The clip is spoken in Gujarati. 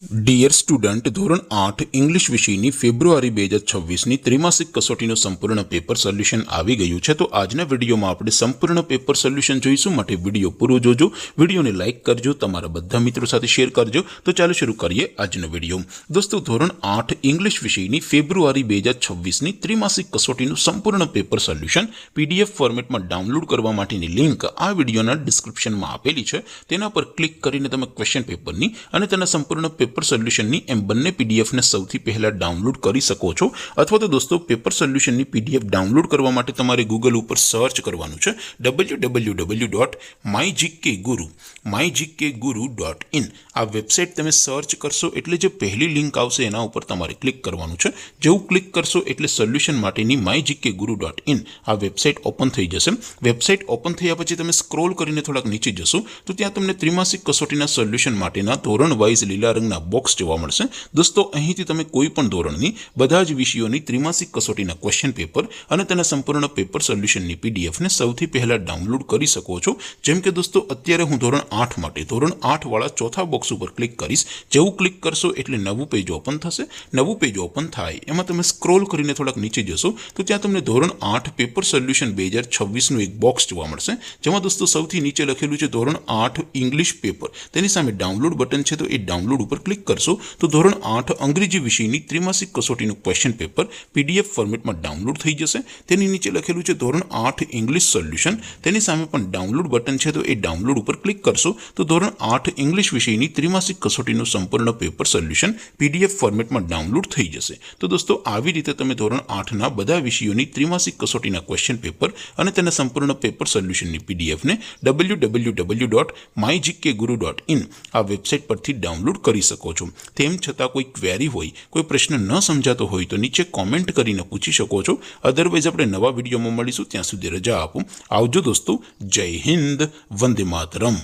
ડિયર સ્ટુડન્ટ, ધોરણ 8 ઇંગ્લિશ વિષયની ફેબ્રુઆરી 2026ની ત્રિમાસિક કસોટીનું સંપૂર્ણ પેપર સોલ્યુશન આવી ગયું છે। તો આજના વિડીયોમાં આપણે સંપૂર્ણ પેપર સોલ્યુશન જોઈશું। માટે વિડીયો પૂરો જોજો, વિડીયોને લાઇક કરજો, તમારા બધા મિત્રો સાથે શેર કરજો। તો ચાલો શરૂ કરીએ આજનો વિડીયો। દોસ્તો, ધોરણ 8 ઇંગ્લિશ વિષયની ફેબ્રુઆરી 2026ની ત્રિમાસિક કસોટીનું સંપૂર્ણ પેપર સોલ્યુશન પીડીએફ ફોર્મેટમાં ડાઉનલોડ કરવા માટેની લિંક આ વિડીયોના ડિસ્ક્રિપ્શનમાં આપેલી છે। તેના પર ક્લિક કરીને તમે ક્વેશ્ચન પેપરની અને તેના સંપૂર્ણ પેપર સોલ્યુશનની એમ બંને પીડીએફને સૌથી પહેલા ડાઉનલોડ કરી શકો છો। અથવા તો દોસ્તો, પેપર સોલ્યુશનની પીડીએફ ડાઉનલોડ કરવા માટે તમારે ગૂગલ ઉપર સર્ચ કરવાનું છે www.mygkguru.in। આ વેબસાઇટ તમે સર્ચ કરશો એટલે જે પહેલી લિંક આવશે એના ઉપર તમારે ક્લિક કરવાનું છે। જેવું ક્લિક કરશો એટલે સોલ્યુશન માટેની mygkguru.in આ વેબસાઇટ ઓપન થઈ જશે। વેબસાઇટ ઓપન થયા પછી તમે સ્ક્રોલ કરીને થોડાક નીચે જશો તો ત્યાં તમને ત્રિમાસિક કસોટીના સોલ્યુશન માટેના ધોરણ વાઇઝ લીલા રંગના બોક્સ જોવા મળશે। દોસ્તો, અહીંથી તમે કોઈ પણ ધોરણની બધા જ વિષયોની ત્રિમાસિક કસોટીના ક્વેશ્ચન પેપર અને તેના સંપૂર્ણ પેપર સોલ્યુશનની પીડીએફને સૌથી પહેલા ડાઉનલોડ કરી શકો છો। જેમ કે દોસ્તો, અત્યારે હું ધોરણ 8 માટે ધોરણ 8 વાળા ચોથા બોક્સ ઉપર ક્લિક કરીશ। જેવું ક્લિક કરશો એટલે નવું પેજ ઓપન થશે। નવું પેજ ઓપન થાય એમાં તમે સ્ક્રોલ કરીને થોડાક નીચે જશો તો ત્યાં તમને ધોરણ 8 પેપર સોલ્યુશન 2026નું એક બોક્સ જોવા મળશે। જેમાં દોસ્તો સૌથી નીચે લખેલું છે ધોરણ 8 ઇંગ્લિશ પેપર, તેની સામે ડાઉનલોડ બટન છે, તો એ ડાઉનલોડ ઉપર ક્લિક કરશો તો ધોરણ 8 અંગ્રેજી વિષયની ત્રિમાસિક કસોટીનું ક્વેશ્ચન પેપર પીડીએફ ફોર્મેટમાં ડાઉનલોડ થઈ જશે। તેની નીચે લખેલું છે ધોરણ 8 ઇંગ્લિશ સોલ્યુશન, તેની સામે પણ ડાઉનલોડ બટન છે, તો એ ડાઉનલોડ ઉપર ક્લિક કરશો તો ધોરણ 8 ઇંગ્લિશ વિષયની ત્રિમાસિક કસોટીનું સંપૂર્ણ પેપર સોલ્યુશન પીડીએફ ફોર્મેટમાં ડાઉનલોડ થઈ જશે। તો દોસ્તો, આવી રીતે તમે ધોરણ 8ના બધા વિષયોની ત્રિમાસિક કસોટીના ક્વેશ્ચન પેપર અને તેના સંપૂર્ણ પેપર સોલ્યુશનની પીડીએફને www.mygkguru.in આ વેબસાઇટ પરથી ડાઉનલોડ કરી શકો છો। તેમ છતાં કોઈ ક્વેરી હોય, કોઈ પ્રશ્ન ન સમજાતો હોય તો નીચે કોમેન્ટ કરીને પૂછી શકો છો। અધરવાઇઝ આપણે નવા વિડીયોમાં મળીશું, ત્યાં સુધી રજા આપો। આવજો દોસ્તો, જય હિન્દ, વંદે માતરમ।